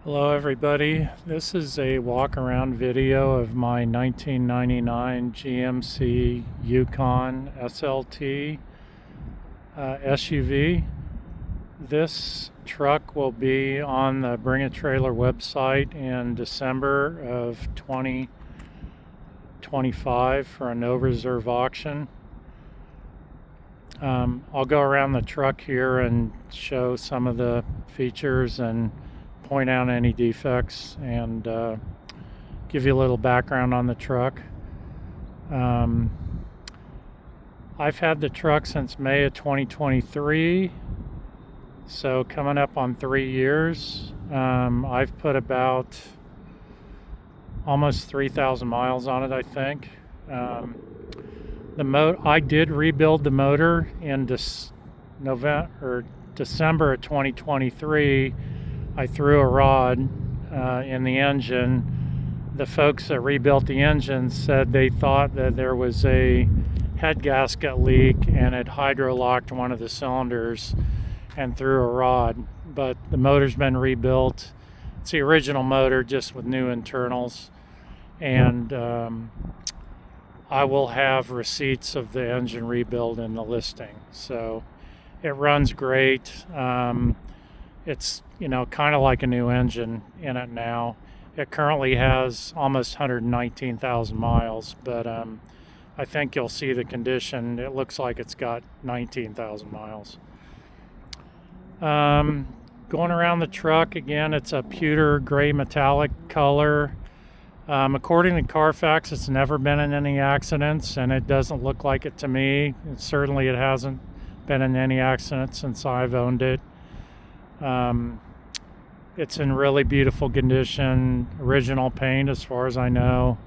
Hello everybody, this is a walk around video of my 1999 GMC Yukon SLT SUV. This truck will be on the Bring a Trailer website in December of 2025 for a no reserve auction. I'll go around the truck here and show some of the features and point out any defects and give you a little background on the truck. I've had the truck since May of 2023, so coming up on 3 years. I've put about almost 3,000 miles on it, I think. I did rebuild the motor in December of 2023. I threw a rod in the engine. The folks that rebuilt the engine said they thought that there was a head gasket leak and it hydrolocked one of the cylinders and threw a rod. But the motor's been rebuilt. It's the original motor, just with new internals. And I will have receipts of the engine rebuild in the listing. So it runs great. It's, kind of like a new engine in it now. It currently has almost 119,000 miles, but I think you'll see the condition. It looks like it's got 19,000 miles. Going around the truck, again, it's a pewter gray metallic color. According to Carfax, it's never been in any accidents, and it doesn't look like it to me. Certainly it hasn't been in any accidents since I've owned it. It's in really beautiful condition, original paint as far as I know.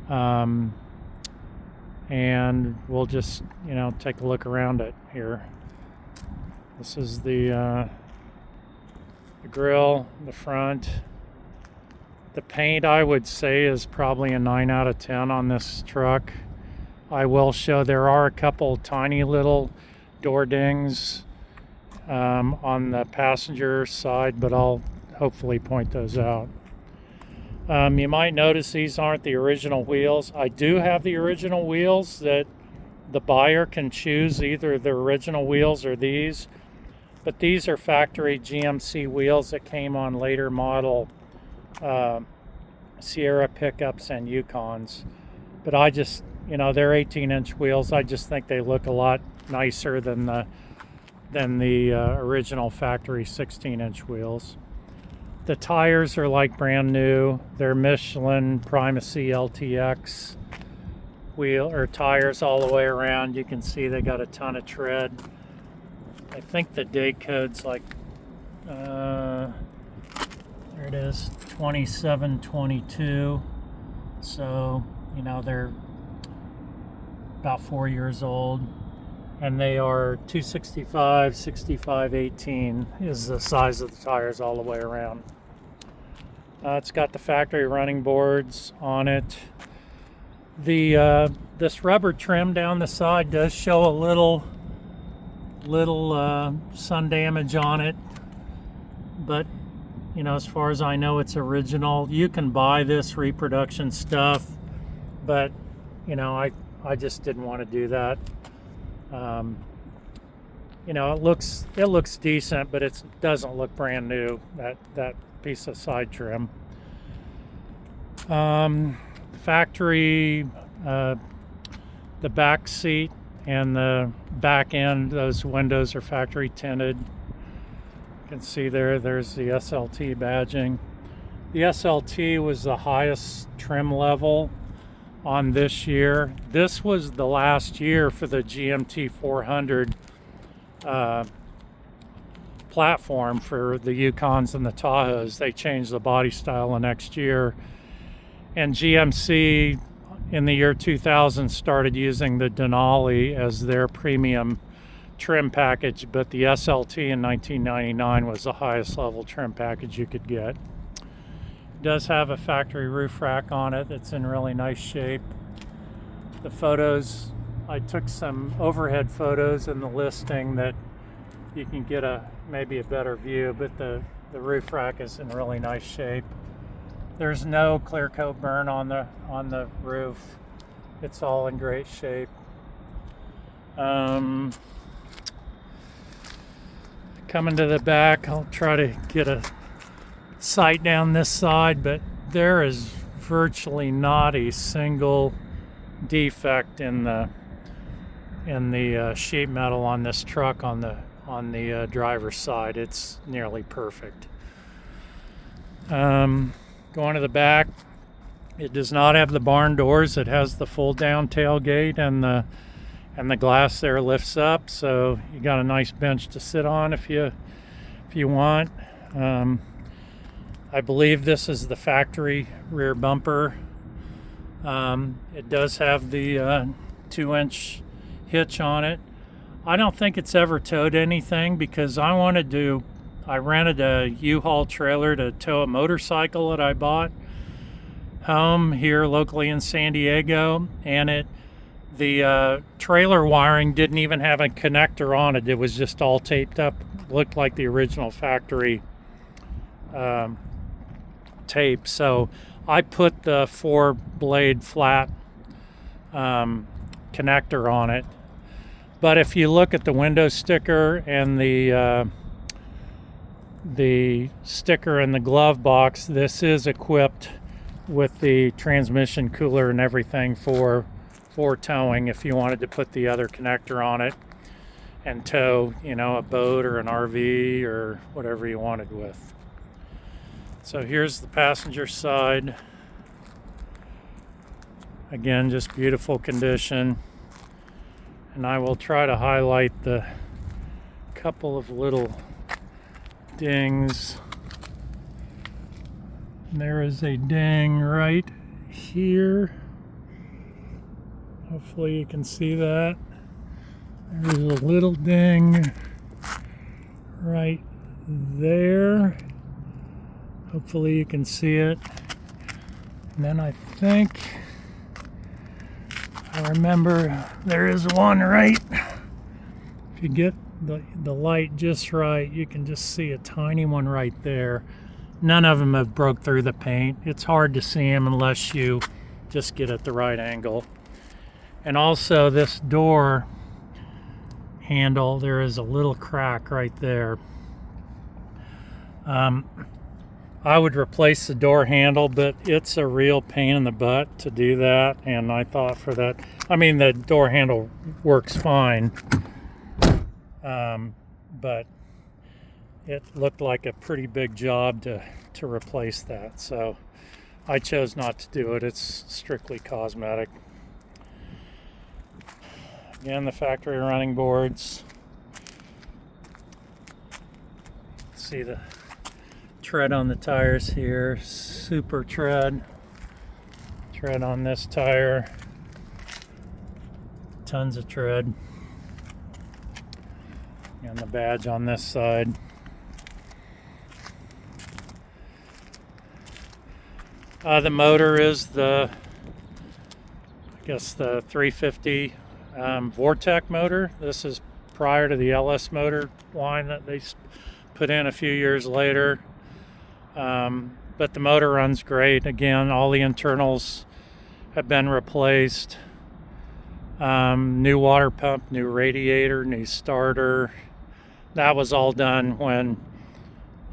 And we'll just, take a look around it here. This is the grill, the front. The paint, I would say, is probably a 9 out of 10 on this truck. I will show there are a couple tiny little door dings on the passenger side, but I'll hopefully point those out. You might notice these aren't the original wheels. I do have the original wheels that the buyer can choose either the original wheels or these, but these are factory GMC wheels that came on later model Sierra pickups and Yukons. But I just, they're 18-inch wheels. I just think they look a lot nicer than the original factory 16-inch wheels. The tires are like brand new. They're Michelin Primacy LTX tires all the way around. You can see they got a ton of tread. I think the date code's like there it is, 2722. So they're about 4 years old. And they are 265, 65, 18 is the size of the tires all the way around. It's got the factory running boards on it. This rubber trim down the side does show a little sun damage on it, but as far as I know, it's original. You can buy this reproduction stuff, but I just didn't want to do that. It looks decent, but it doesn't look brand new, that piece of side trim. Factory, the back seat and the back end, those windows are factory tinted. You can see there's the SLT badging. The SLT was the highest trim level on this year. This was the last year for the GMT 400 platform for the Yukons and the Tahoes. They changed the body style the next year, and GMC in the year 2000 started using the Denali as their premium trim package, but the SLT in 1999 was the highest level trim package you could get. It does have a factory roof rack on it that's in really nice shape. The photos, I took some overhead photos in the listing that you can get maybe a better view, but the the roof rack is in really nice shape. There's no clear coat burn on the roof. It's all in great shape. Coming to the back, I'll try to get a sight down this side, but there is virtually not a single defect in the sheet metal on this truck on the driver's side. It's nearly perfect. Going to the back, it does not have the barn doors. It has the fold down tailgate, and the glass there lifts up, so you got a nice bench to sit on if you want. I believe this is the factory rear bumper. It does have the 2-inch hitch on it. I don't think it's ever towed anything because I rented a U-Haul trailer to tow a motorcycle that I bought home here locally in San Diego, and the trailer wiring didn't even have a connector on it. It was just all taped up. Looked like the original factory tape. So I put the 4-blade flat connector on it. But if you look at the window sticker and the sticker in the glove box, this is equipped with the transmission cooler and everything for towing if you wanted to put the other connector on it and tow, a boat or an RV or whatever you wanted with. So here's the passenger side. Again, just beautiful condition. And I will try to highlight the couple of little dings. There is a ding right here. Hopefully you can see that. There's a little ding right there. Hopefully you can see it. And then I think I remember there is one right. If you get the light just right, you can just see a tiny one right there. None of them have broke through the paint. It's hard to see them unless you just get at the right angle. And also this door handle, there is a little crack right there. I would replace the door handle, but it's a real pain in the butt to do that. And I thought for that, the door handle works fine. But it looked like a pretty big job to replace that. So I chose not to do it. It's strictly cosmetic. Again, the factory running boards. See the tread on the tires here. Super tread on this tire. Tons of tread. And the badge on this side. The motor is the 350 Vortec motor. This is prior to the LS motor line that they put in a few years later. But the motor runs great. Again, all the internals have been replaced. New water pump, new radiator, new starter. That was all done when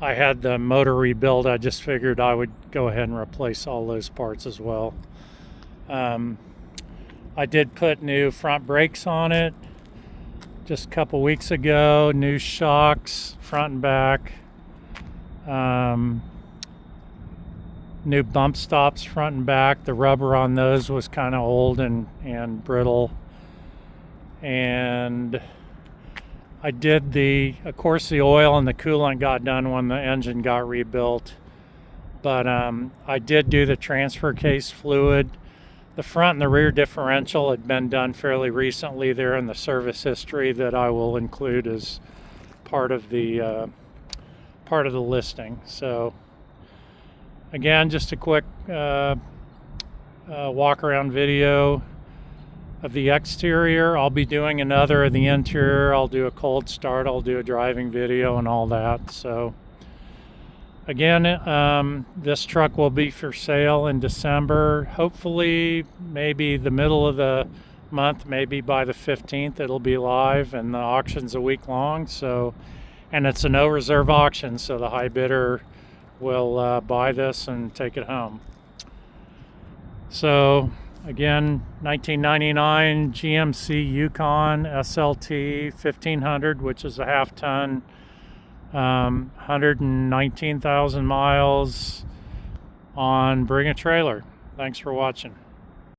I had the motor rebuilt. I just figured I would go ahead and replace all those parts as well. I did put new front brakes on it just a couple weeks ago. New shocks, front and back. New bump stops front and back. The rubber on those was kind of old and brittle. And I did of course the oil and the coolant got done when the engine got rebuilt. But I did do the transfer case fluid. The front and the rear differential had been done fairly recently. They're in the service history that I will include as part of the listing. So again, just a quick walk around video of the exterior. I'll be doing another of the interior. I'll do a cold start. I'll do a driving video and all that. So Again, this truck will be for sale in December. Hopefully, maybe the middle of the month, maybe by the 15th, it'll be live, and the auction's a week long. So, and it's a no reserve auction, so the high bidder will buy this and take it home. So, again, 1999 GMC Yukon SLT 1500, which is a half ton. 119,000 miles on Bring a Trailer. Thanks for watching.